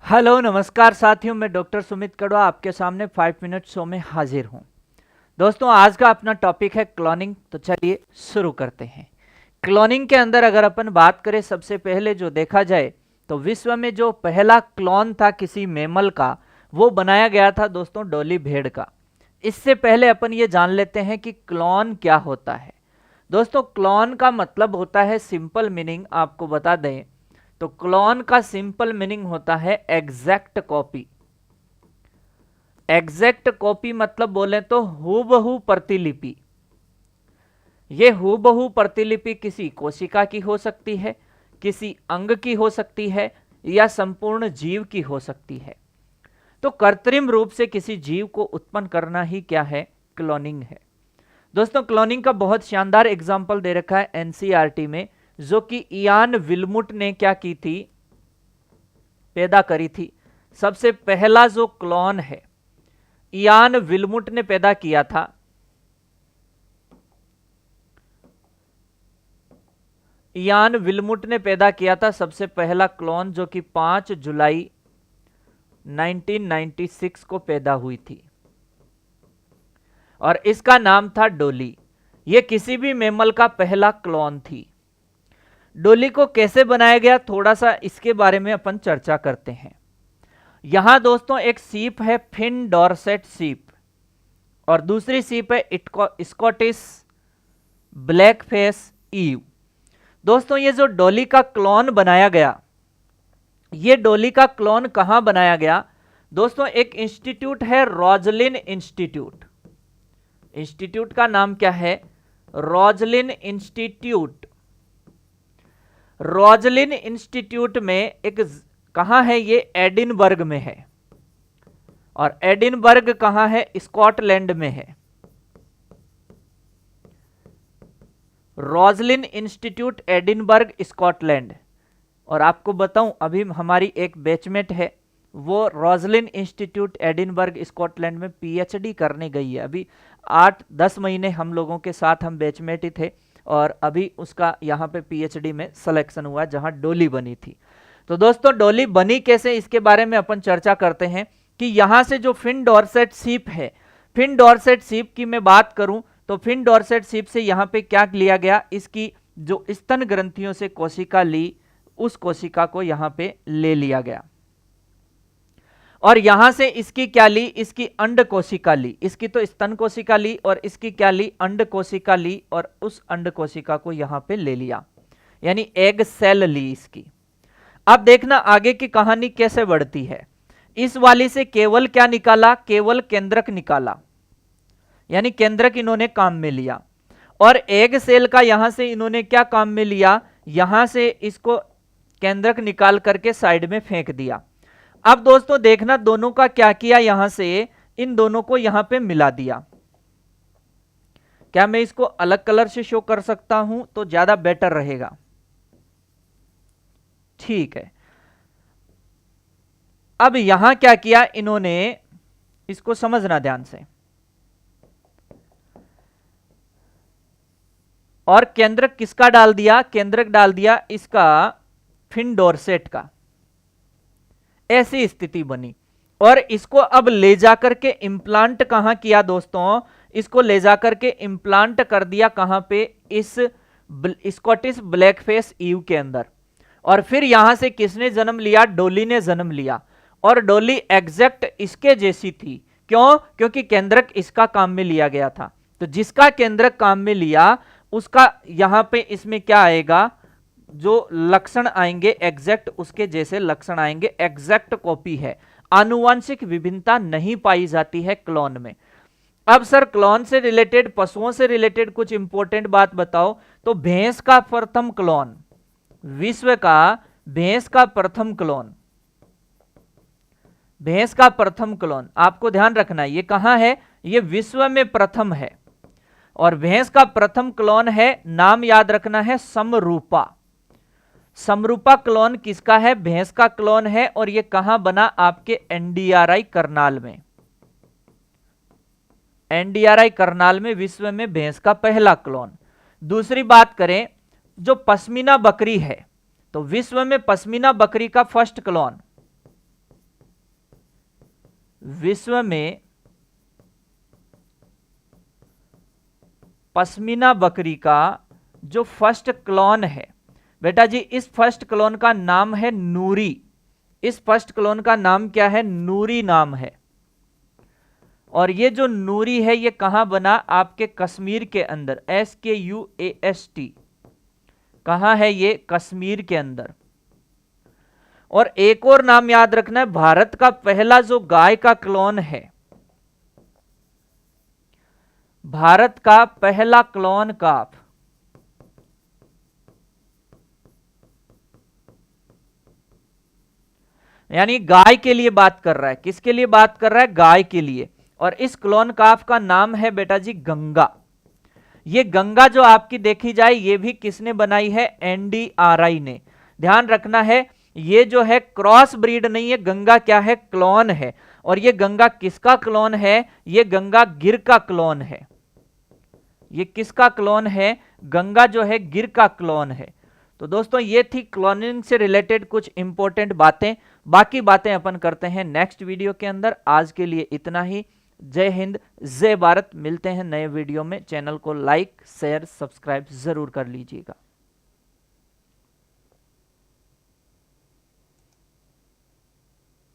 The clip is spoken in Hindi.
हेलो नमस्कार साथियों, मैं डॉक्टर सुमित कड़वा आपके सामने 5 मिनट शो में हाजिर हूं। दोस्तों, आज का अपना टॉपिक है क्लोनिंग। तो चलिए शुरू करते हैं। क्लोनिंग के अंदर अगर अपन बात करें, सबसे पहले जो देखा जाए तो विश्व में जो पहला क्लोन था किसी मेमल का, वो बनाया गया था दोस्तों डॉली भेड़ का। इससे पहले अपन ये जान लेते हैं कि क्लोन क्या होता है। दोस्तों, क्लोन का मतलब होता है, सिंपल मीनिंग आपको बता दें तो क्लोन का सिंपल मीनिंग होता है एग्जैक्ट कॉपी। एग्जैक्ट कॉपी मतलब बोले तो हूबहू प्रतिलिपि। यह हूबहू प्रतिलिपि किसी कोशिका की हो सकती है, किसी अंग की हो सकती है, या संपूर्ण जीव की हो सकती है। तो कृत्रिम रूप से किसी जीव को उत्पन्न करना ही क्या है, क्लोनिंग है। दोस्तों, क्लोनिंग का बहुत शानदार एग्जाम्पल दे रखा है एनसीईआरटी में, जो कि इयान विल्मुट ने क्या की थी, पैदा करी थी। सबसे पहला जो क्लोन है इयान विल्मुट ने पैदा किया था। इयान विल्मुट ने पैदा किया था सबसे पहला क्लोन, जो कि 5 जुलाई 1996 को पैदा हुई थी, और इसका नाम था डोली। यह किसी भी मेमल का पहला क्लोन थी। डोली को कैसे बनाया गया, थोड़ा सा इसके बारे में अपन चर्चा करते हैं। यहां दोस्तों एक सीप है, फिन डॉर्सेट सीप, और दूसरी सीप है स्कॉटिश ब्लैक फेस ईव। दोस्तों, ये जो डोली का क्लोन बनाया गया, ये डोली का क्लोन कहां बनाया गया दोस्तों? एक इंस्टीट्यूट है, रोजलिन इंस्टीट्यूट। इंस्टीट्यूट का नाम क्या है? रोजलिन इंस्टीट्यूट। रोजलिन इंस्टीट्यूट में एक कहां है ये? एडिनबर्ग में है। और एडिनबर्ग कहां है? स्कॉटलैंड में है। Roslin institute, Edinburgh, Scotland. और आपको बताऊं, अभी हमारी एक बैचमेट है, वो रोजलिन इंस्टीट्यूट एडिनबर्ग स्कॉटलैंड में पीएचडी करने गई है। अभी 8-10 महीने हम लोगों के साथ हम बैचमेट ही थे, और अभी उसका यहाँ पे पीएचडी में सिलेक्शन हुआ, जहां डोली बनी थी। तो दोस्तों, डोली बनी कैसे, इसके बारे में अपन चर्चा करते हैं। कि यहां से जो फिन डॉर्सेट सीप है, फिन डॉर्सेट सीप की मैं बात करूं तो फिन डॉर्सेट सीप से यहां पे क्या लिया गया, इसकी जो स्तन ग्रंथियों से कोशिका ली, उस कोशिका को यहां पे ले लिया गया। और यहां से इसकी क्या ली? इसकी अंड कोशिका ली। इसकी तो स्तन कोशिका ली, और इसकी क्या ली? अंड कोशिका ली, और उस अंड कोशिका को यहां पे ले लिया, यानी एग सेल ली इसकी। अब देखना आगे की कहानी कैसे बढ़ती है। इस वाली से केवल क्या निकाला? केवल केंद्रक निकाला, यानी केंद्रक इन्होंने काम में लिया। और एग सेल का यहां से इन्होंने क्या काम में लिया? यहां से इसको केंद्रक निकाल करके साइड में फेंक दिया। अब दोस्तों देखना, दोनों का क्या किया, यहां से इन दोनों को यहां पे मिला दिया। क्या मैं इसको अलग कलर से शो कर सकता हूं तो ज्यादा बेटर रहेगा? ठीक है। अब यहां क्या किया इन्होंने, इसको समझना ध्यान से। और केंद्रक किसका डाल दिया? केंद्रक डाल दिया इसका फिन डॉर्सेट का। ऐसी स्थिति बनी। और इसको अब ले जाकर के इंप्लांट कहां किया दोस्तों? इसको ले जाकर के इंप्लांट कर दिया कहां पे? इस स्कॉटिश ब्लैकफेस ईव के अंदर। और फिर यहां से किसने जन्म लिया? डोली ने जन्म लिया। और डोली एग्जैक्ट इसके जैसी थी। क्यों? क्योंकि केंद्रक इसका काम में लिया गया था। तो जिसका केंद्रक काम में लिया, उसका यहां पे इसमें क्या आएगा? जो लक्षण आएंगे एग्जैक्ट उसके जैसे लक्षण आएंगे। एग्जैक्ट कॉपी है, आनुवंशिक विभिन्नता नहीं पाई जाती है क्लोन में। अब सर, क्लोन से रिलेटेड, पशुओं से रिलेटेड कुछ इंपॉर्टेंट बात बताओ। तो भैंस का प्रथम क्लोन, विश्व का भैंस का प्रथम क्लोन, भैंस का प्रथम क्लोन, आपको ध्यान रखना ये कहां है? ये विश्व में प्रथम है। और भैंस का प्रथम क्लोन है, नाम याद रखना है, समरूपा। समरूपा क्लोन किसका है? भैंस का क्लोन है। और यह कहां बना? आपके एनडीआरआई करनाल में। एनडीआरआई करनाल में विश्व में भैंस का पहला क्लोन। दूसरी बात करें, जो पश्मीना बकरी है, तो विश्व में पश्मीना बकरी का फर्स्ट क्लोन, विश्व में पश्मीना बकरी का जो फर्स्ट क्लोन है बेटा जी, इस फर्स्ट क्लोन का नाम है नूरी। इस फर्स्ट क्लोन का नाम क्या है? नूरी नाम है। और ये जो नूरी है ये कहां बना? आपके कश्मीर के अंदर, SKUAST। कहां है ये? कश्मीर के अंदर। और एक और नाम याद रखना है, भारत का पहला जो गाय का क्लोन है, भारत का पहला क्लोन काफ, यानी गाय के लिए बात कर रहा है। किसके लिए बात कर रहा है? गाय के लिए। और इस क्लोन काफ का नाम है बेटा जी गंगा। ये गंगा जो आपकी देखी जाए ये भी किसने बनाई है? NDRI ने। ध्यान रखना है ये जो है क्रॉस ब्रीड नहीं है, गंगा क्या है? क्लोन है। और ये गंगा किसका क्लोन है? ये गंगा गिर का क्लोन है। ये किसका क्लोन है? गंगा जो है गिर का क्लोन है। तो दोस्तों ये थी क्लोनिंग से रिलेटेड कुछ इंपॉर्टेंट बातें। बाकी बातें अपन करते हैं नेक्स्ट वीडियो के अंदर। आज के लिए इतना ही। जय हिंद, जय भारत। मिलते हैं नए वीडियो में। चैनल को लाइक, शेयर, सब्सक्राइब जरूर कर लीजिएगा।